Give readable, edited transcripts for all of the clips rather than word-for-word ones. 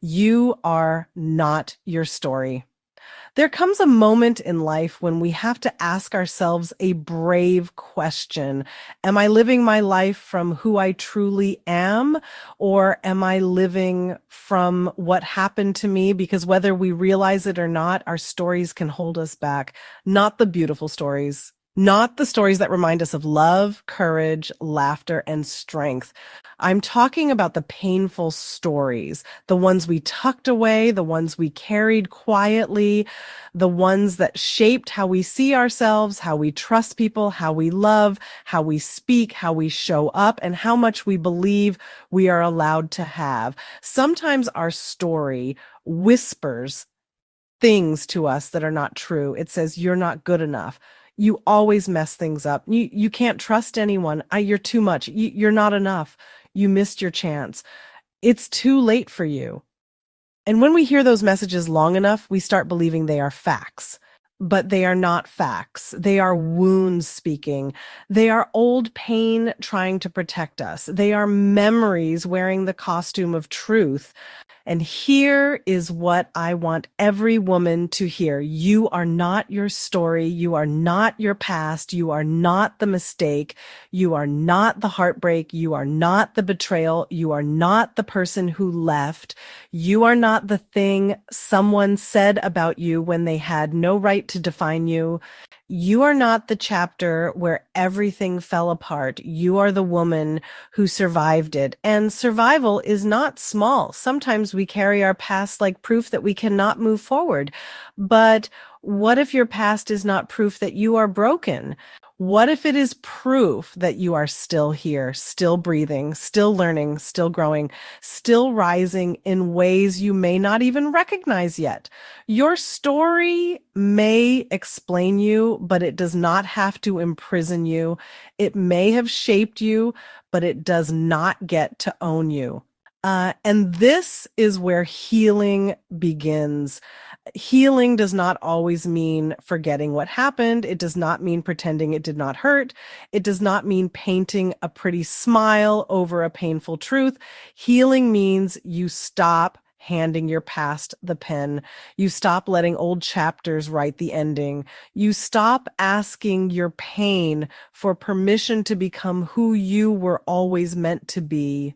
You are not your story. There comes a moment in life when we have to ask ourselves a brave question. Am I living my life from who I truly am, or am I living from what happened to me? Because whether we realize it or not, our stories can hold us back. Not the beautiful stories, not the stories that remind us of love, courage, laughter, and strength. I'm talking about the painful stories, the ones we tucked away, the ones we carried quietly, the ones that shaped how we see ourselves, how we trust people, how we love, how we speak, how we show up, and how much we believe we are allowed to have. Sometimes our story whispers things to us that are not true. It says, you're not good enough. You always mess things up. You can't trust anyone. You're too much. You're not enough. You missed your chance. It's too late for you. And when we hear those messages long enough, we start believing they are facts. But they are not facts. They are wounds speaking. They are old pain trying to protect us. They are memories wearing the costume of truth. And here is what I want every woman to hear. You are not your story. You are not your past. You are not the mistake. You are not the heartbreak. You are not the betrayal. You are not the person who left. You are not the thing someone said about you when they had no right to define you. You are not the chapter where everything fell apart. You are the woman who survived it. And survival is not small. Sometimes we carry our past like proof that we cannot move forward. But what if your past is not proof that you are broken? What if it is proof that you are still here, still breathing, still learning, still growing, still rising in ways you may not even recognize yet? Your story may explain you, but it does not have to imprison you. It may have shaped you, but it does not get to own you. And this is where healing begins. Healing does not always mean forgetting what happened. It does not mean pretending it did not hurt. It does not mean painting a pretty smile over a painful truth. Healing means you stop handing your past the pen. You stop letting old chapters write the ending. You stop asking your pain for permission to become who you were always meant to be.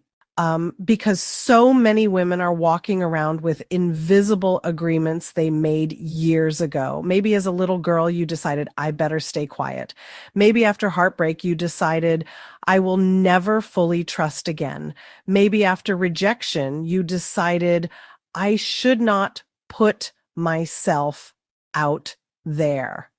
Because so many women are walking around with invisible agreements they made years ago. Maybe as a little girl, you decided, I better stay quiet. Maybe after heartbreak, you decided, I will never fully trust again. Maybe after rejection, you decided, I should not put myself out there.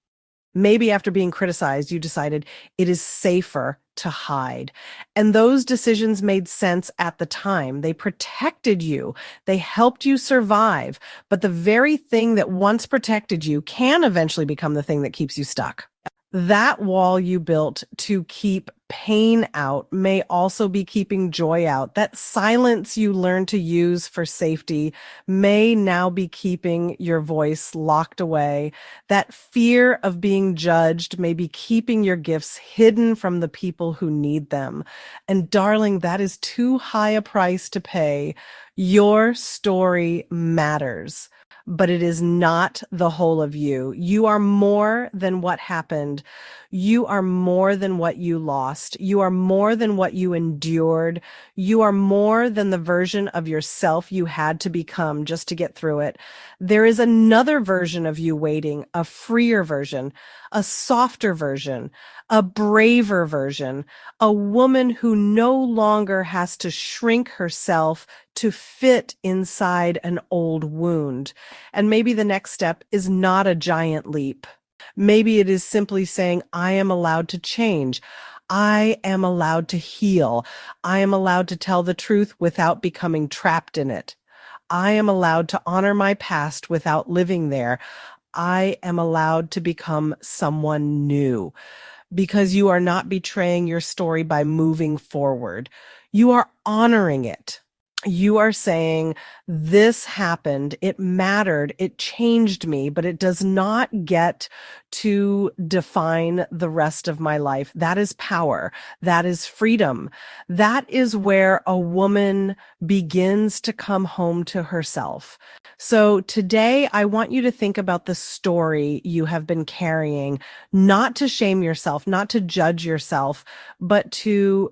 Maybe after being criticized, you decided it is safer to hide. And those decisions made sense at the time. They protected you. They helped you survive. But the very thing that once protected you can eventually become the thing that keeps you stuck. That wall you built to keep pain out may also be keeping joy out. That silence you learned to use for safety may now be keeping your voice locked away. That fear of being judged may be keeping your gifts hidden from the people who need them. And darling, that is too high a price to pay. Your story matters, but it is not the whole of you. You are more than what happened. You are more than what you lost. You are more than what you endured. You are more than the version of yourself you had to become just to get through it. There is another version of you waiting, a freer version, a softer version, a braver version, a woman who no longer has to shrink herself to fit inside an old wound. And maybe the next step is not a giant leap. Maybe it is simply saying, I am allowed to change. I am allowed to heal. I am allowed to tell the truth without becoming trapped in it. I am allowed to honor my past without living there. I am allowed to become someone new, because you are not betraying your story by moving forward. You are honoring it. You are saying, this happened, it mattered, it changed me, but it does not get to define the rest of my life. That is power. That is freedom. That is where a woman begins to come home to herself. So today, I want you to think about the story you have been carrying, not to shame yourself, not to judge yourself, but to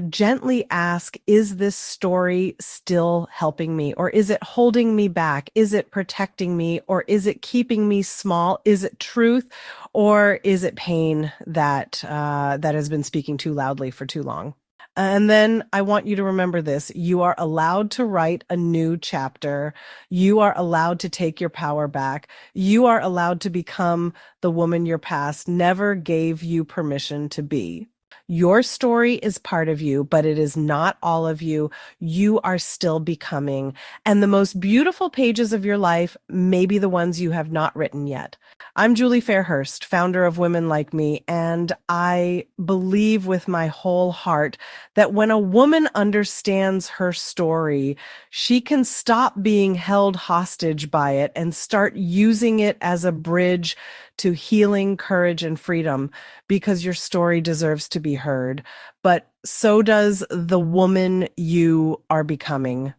gently ask, is this story still helping me? Or is it holding me back? Is it protecting me? Or is it keeping me small? Is it truth? Or is it pain that has been speaking too loudly for too long? And then I want you to remember this. You are allowed to write a new chapter. You are allowed to take your power back. You are allowed to become the woman your past never gave you permission to be. Your story is part of you, but it is not all of you. You are still becoming. And the most beautiful pages of your life may be the ones you have not written yet. I'm Julie Fairhurst, founder of Women Like Me, and I believe with my whole heart that when a woman understands her story, she can stop being held hostage by it and start using it as a bridge to healing, courage, and freedom, because your story deserves to be heard. But so does the woman you are becoming.